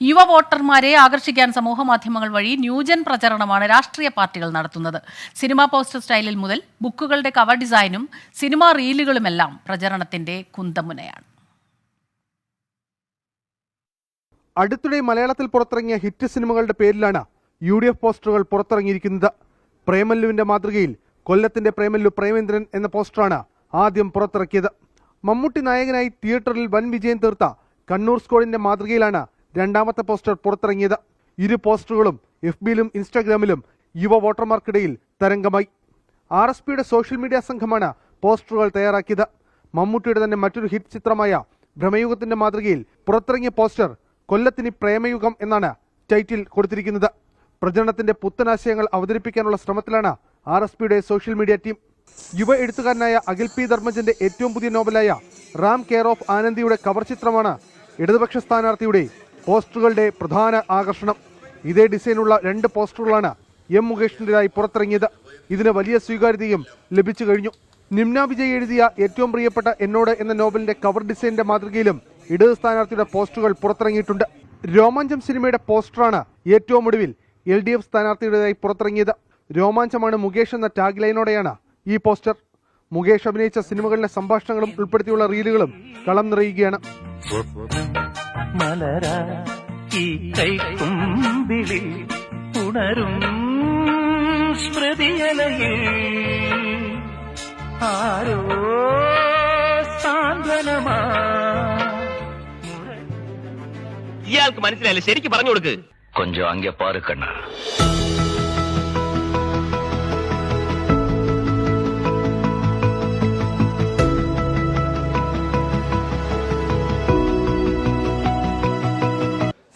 യുവ വോട്ടർമാരെ ആകർഷിക്കാൻ സമൂഹമാധ്യമങ്ങൾ വഴി ന്യൂജൻ പ്രചരണമാണ് രാഷ്ട്രീയ പാർട്ടികൾ നടത്തുന്നത്. സിനിമാ പോസ്റ്റർ സ്റ്റൈലിൽ മുതൽ ബുക്കുകളുടെ കവർ ഡിസൈനും സിനിമാ റീലുകളുമെല്ലാം പ്രചരണത്തിന്റെ കുന്തമുനയാണ്. അടുത്തിടെ മലയാളത്തിൽ പുറത്തിറങ്ങിയ ഹിറ്റ് സിനിമകളുടെ പേരിലാണ് UDF പോസ്റ്ററുകൾ പുറത്തിറങ്ങിയിരിക്കുന്നത്. പ്രേമല്ലുവിന്റെ മാതൃകയിൽ കൊല്ലത്തിന്റെ പ്രേമല്ലു പ്രേമേന്ദ്രൻ എന്ന പോസ്റ്ററാണ് ആദ്യം പുറത്തിറക്കിയത്. മമ്മൂട്ടി നായകനായി തിയേറ്ററിൽ വൻ വിജയം തീർത്ത കണ്ണൂർ സ്ക്വാഡിന്റെ മാതൃകയിലാണ് രണ്ടാമത്തെ പോസ്റ്റർ പുറത്തിറങ്ങിയത്. ഇരു പോസ്റ്ററുകളും FBയിലും ഇൻസ്റ്റാഗ്രാമിലും യുവ വോട്ടർമാർക്കിടയിൽ തരംഗമായി. RSPയുടെ സോഷ്യൽ മീഡിയ സംഘമാണ് പോസ്റ്ററുകൾ തയ്യാറാക്കിയത്. മമ്മൂട്ടിയുടെ തന്നെ മറ്റൊരു ഹിറ്റ് ചിത്രമായ ഭ്രമയുഗത്തിന്റെ മാതൃകയിൽ പുറത്തിറങ്ങിയ പോസ്റ്റർ കൊല്ലത്തിന് പ്രേമയുഗം എന്നാണ് ടൈറ്റിൽ കൊടുത്തിരിക്കുന്നത്. പ്രചരണത്തിന്റെ പുത്തനാശയങ്ങൾ അവതരിപ്പിക്കാനുള്ള ശ്രമത്തിലാണ് RSPയുടെ സോഷ്യൽ മീഡിയ ടീം. യുവ എഴുത്തുകാരനായ അഖിൽ P ധർമ്മജന്റെ ഏറ്റവും പുതിയ നോവലായ റാം കെയർ ഓഫ് ആനന്ദിയുടെ കവർ ചിത്രമാണ് ഇടതുപക്ഷ സ്ഥാനാർത്ഥിയുടെ പോസ്റ്ററുകളുടെ പ്രധാന ആകർഷണം. ഇതേ ഡിസൈനുള്ള 2 പോസ്റ്ററുകളാണ് M മുകേഷിൻ്റെതായി പുറത്തിറങ്ങിയത്. ഇതിന് വലിയ സ്വീകാര്യതയും ലഭിച്ചു കഴിഞ്ഞു. നിംന വിജയ് എഴുതിയ ഏറ്റവും പ്രിയപ്പെട്ട എന്നോട് എന്ന നോവലിന്റെ കവർ ഡിസൈനിന്റെ മാതൃകയിലും ഇടത് സ്ഥാനാർത്ഥിയുടെ പോസ്റ്ററുകൾ പുറത്തിറങ്ങിയിട്ടുണ്ട്. രോമാഞ്ചം സിനിമയുടെ പോസ്റ്ററാണ് ഏറ്റവും ഒടുവിൽ LDF സ്ഥാനാർത്ഥിയുടേതായി പുറത്തിറങ്ങിയത്. രോമാഞ്ചമാണ് മുകേഷ് എന്ന ടാഗ് ലൈനോടെയാണ് ഈ പോസ്റ്റർ. മുകേഷ് അഭിനയിച്ച സിനിമകളിലെ സംഭാഷണങ്ങളും ഉൾപ്പെടുത്തിയുള്ള റീലുകളും കളം നിറയുകയാണ്. ഇയാൾക്ക് മനസ്സിലായില്ല, ശരിക്കും പറഞ്ഞു കൊടുക്ക്. കൊഞ്ചം അങ്ങ പാரு കണ്ണ.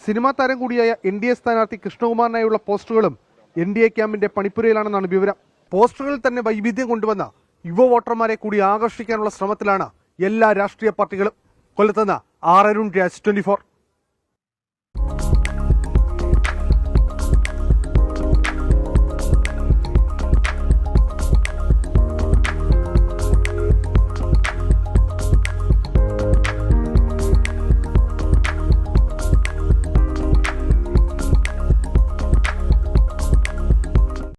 സിനിമാ താരം കൂടിയായ NDA സ്ഥാനാർത്ഥി കൃഷ്ണകുമാറിനായുള്ള പോസ്റ്ററുകളും NDA ക്യാമ്പിന്റെ പണിപ്പുരയിലാണെന്നാണ് വിവരം. പോസ്റ്ററുകളിൽ തന്നെ വൈവിധ്യം കൊണ്ടുവന്ന യുവ വോട്ടർമാരെ കൂടി ആകർഷിക്കാനുള്ള ശ്രമത്തിലാണ് എല്ലാ രാഷ്ട്രീയ പാർട്ടികളും. കൊല്ലത്തുനിന്ന് R. അരുൺ രാജ്, 24.